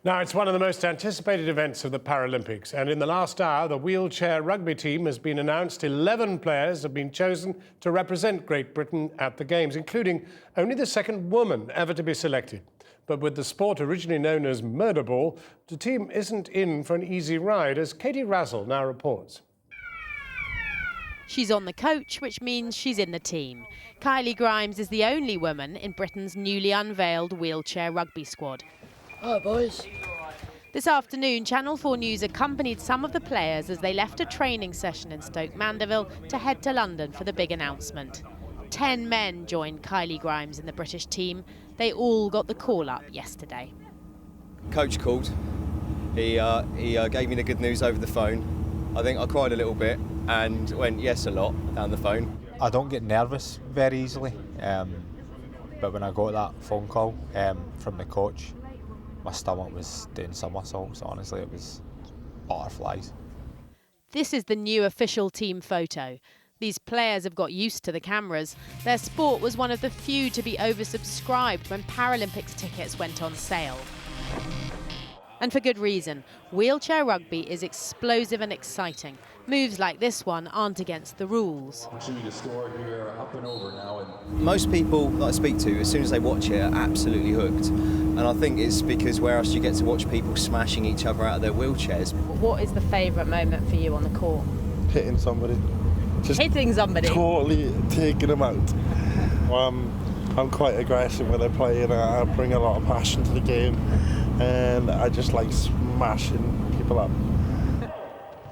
Now, it's one of the most anticipated events of the Paralympics, and in the last hour, the wheelchair rugby team has been announced. 11 players have been chosen to represent Great Britain at the Games, including only the second woman ever to be selected. But with the sport originally known as murder ball, the team isn't in for an easy ride, as Katie Razzall now reports. She's on the coach, which means she's in the team. Kylie Grimes is the only woman in Britain's newly unveiled wheelchair rugby squad. Hi, boys. This afternoon, Channel 4 News accompanied some of the players as they left a training session in Stoke Mandeville to head to London for the big announcement. 10 men joined Kylie Grimes in the British team. They all got the call-up yesterday. Coach called. He gave me the good news over the phone. I think I cried a little bit and went yes a lot down the phone. I don't get nervous very easily, but when I got that phone call from the coach, my stomach was doing somersaults. Honestly, it was butterflies. This is the new official team photo. These players have got used to the cameras. Their sport was one of the few to be oversubscribed when Paralympics tickets went on sale. And for good reason. Wheelchair rugby is explosive and exciting. Moves like this one aren't against the rules. Opportunity to score here, up and over now. Most people that I speak to, as soon as they watch it, are absolutely hooked. And I think it's because where else do you get to watch people smashing each other out of their wheelchairs? What is the favourite moment for you on the court? Hitting somebody. Just hitting somebody? Totally taking them out. I'm quite aggressive when I play and I bring a lot of passion to the game. And I just like smashing people up.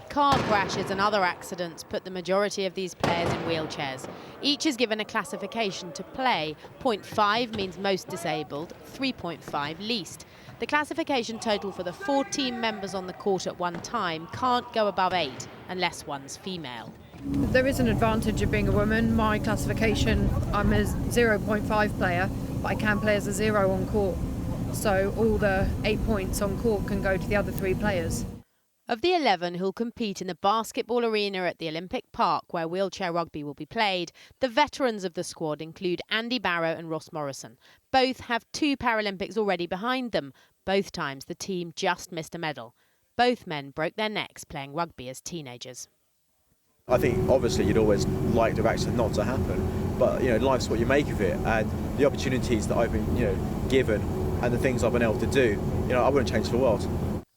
Car crashes and other accidents put the majority of these players in wheelchairs. Each is given a classification to play. 0.5 means most disabled, 3.5 least. The classification total for the 4 team members on the court at one time can't go above 8 unless one's female. There is an advantage of being a woman. My classification, I'm a 0.5 player, but I can play as a 0 on court. So all the 8 points on court can go to the other 3 players. Of the 11 who'll compete in the basketball arena at the Olympic Park where wheelchair rugby will be played, the veterans of the squad include Andy Barrow and Morrison. Both have 2 Paralympics already behind them. Both times the team just missed a medal. Both men broke their necks playing rugby as teenagers. I think obviously you'd always like the accident not to happen, but life's what you make of it, and the opportunities that I've been given and the things I've been able to do, I wouldn't change for the world.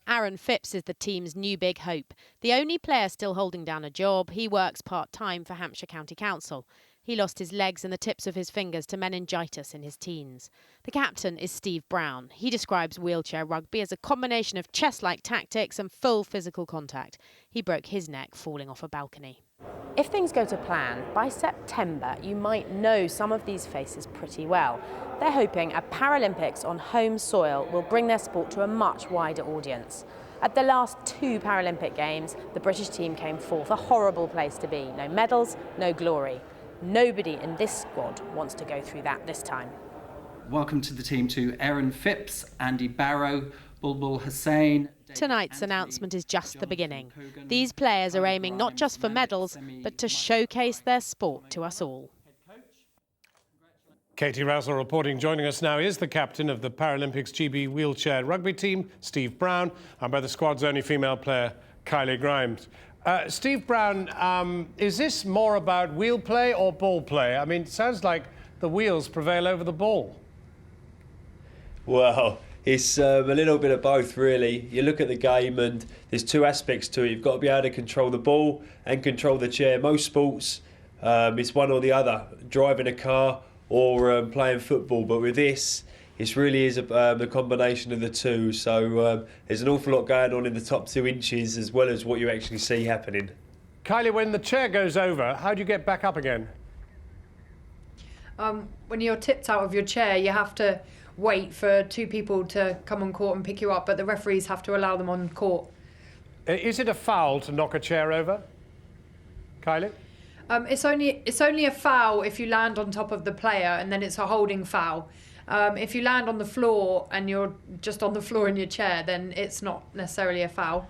Aaron Phipps is the team's new big hope. The only player still holding down a job, he works part-time for Hampshire County Council. He lost his legs and the tips of his fingers to meningitis in his teens. The captain is Steve Brown. He describes wheelchair rugby as a combination of chess-like tactics and full physical contact. He broke his neck falling off a balcony. If things go to plan, by September you might know some of these faces pretty well. They're hoping a Paralympics on home soil will bring their sport to a much wider audience. At the last 2 Paralympic Games, the British team came fourth, a horrible place to be. No medals, no glory. Nobody in this squad wants to go through that this time. Welcome to the team to Aaron Phipps, Andy Barrow, Bulbul Hussain. Tonight's announcement is just the beginning. These players are aiming not just for medals, but to showcase their sport to us all. Katie Razzall reporting. Joining us now is the captain of the Paralympics GB wheelchair rugby team, Steve Brown, and by the squad's only female player, Kylie Grimes. Steve Brown, is this more about wheel play or ball play? I mean, it sounds like the wheels prevail over the ball. Well, it's a little bit of both, really. You look at the game and there's 2 aspects to it. You've got to be able to control the ball and control the chair. Most sports, it's one or the other, driving a car or playing football. But with this, it really is a combination of the 2. So there's an awful lot going on in the top 2 inches as well as what you actually see happening. Kylie, when the chair goes over, how do you get back up again? When you're tipped out of your chair, you have to wait for 2 people to come on court and pick you up, but the referees have to allow them on court. Is it a foul to knock a chair over, Kylie? It's only a foul if you land on top of the player, and then it's a holding foul. If you land on the floor and you're just on the floor in your chair, then it's not necessarily a foul.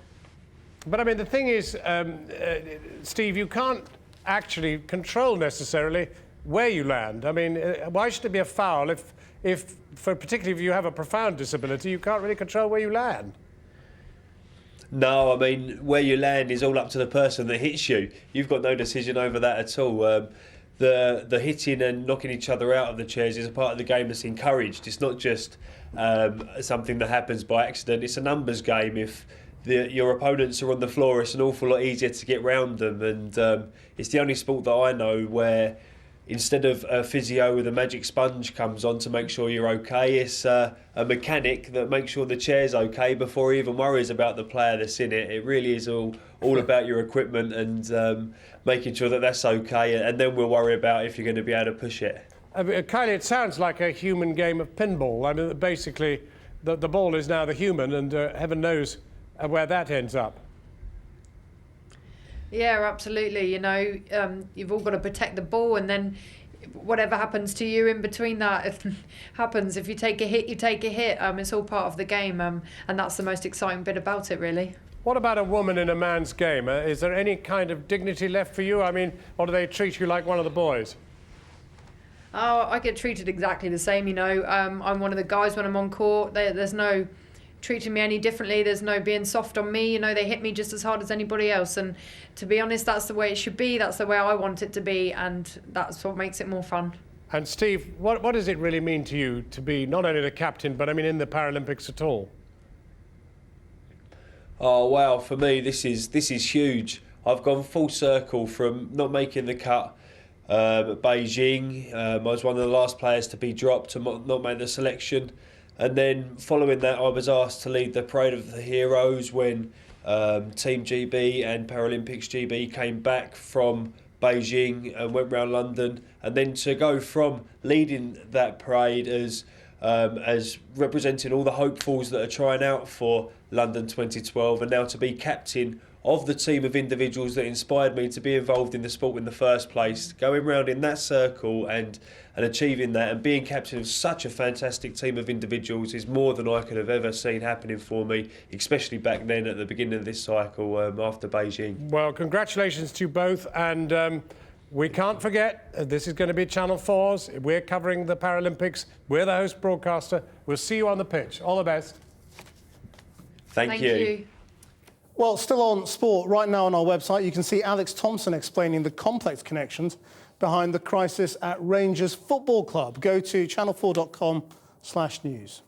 But I mean, the thing is, Steve, you can't actually control necessarily where you land. I mean, why should it be a foul particularly if you have a profound disability, you can't really control where you land. No, I mean, where you land is all up to the person that hits you. You've got no decision over that at all. The hitting and knocking each other out of the chairs is a part of the game that's encouraged. It's not just something that happens by accident. It's a numbers game. If your opponents are on the floor, it's an awful lot easier to get round them. And it's the only sport that I know where instead of a physio with a magic sponge comes on to make sure you're okay, it's a mechanic that makes sure the chair's okay before he even worries about the player that's in it. It really is all about your equipment and making sure that that's okay, and then we'll worry about if you're going to be able to push it. Kylie, it sounds like a human game of pinball. I mean, basically, the ball is now the human, and heaven knows where that ends up. Yeah, absolutely. You know, you've all got to protect the ball, and then whatever happens to you in between that happens. If you take a hit, you take a hit. It's all part of the game, and that's the most exciting bit about it, really. What about a woman in a man's game? Is there any kind of dignity left for you? I mean, or do they treat you like one of the boys? Oh, I get treated exactly the same, you know. I'm one of the guys when I'm on court. There's no treating me any differently. There's no being soft on me. You know, they hit me just as hard as anybody else. And to be honest, that's the way it should be. That's the way I want it to be. And that's what makes it more fun. And Steve, what does it really mean to you to be not only the captain, but I mean in the Paralympics at all? Oh wow, for me this is huge. I've gone full circle from not making the cut at Beijing. I was one of the last players to be dropped, to not make the selection. And then following that, I was asked to lead the Parade of the Heroes when Team GB and Paralympics GB came back from Beijing and went round London. And then to go from leading that parade as representing all the hopefuls that are trying out for London 2012, and now to be captain of the team of individuals that inspired me to be involved in the sport in the first place, going round in that circle and achieving that and being captain of such a fantastic team of individuals is more than I could have ever seen happening for me, especially back then at the beginning of this cycle after Beijing. Well, congratulations to you both, and we can't forget, this is going to be Channel 4's. We're covering the Paralympics. We're the host broadcaster. We'll see you on the pitch. All the best. Thank you. Well, still on sport, right now on our website, you can see Alex Thompson explaining the complex connections behind the crisis at Rangers Football Club. Go to channel4.com/news.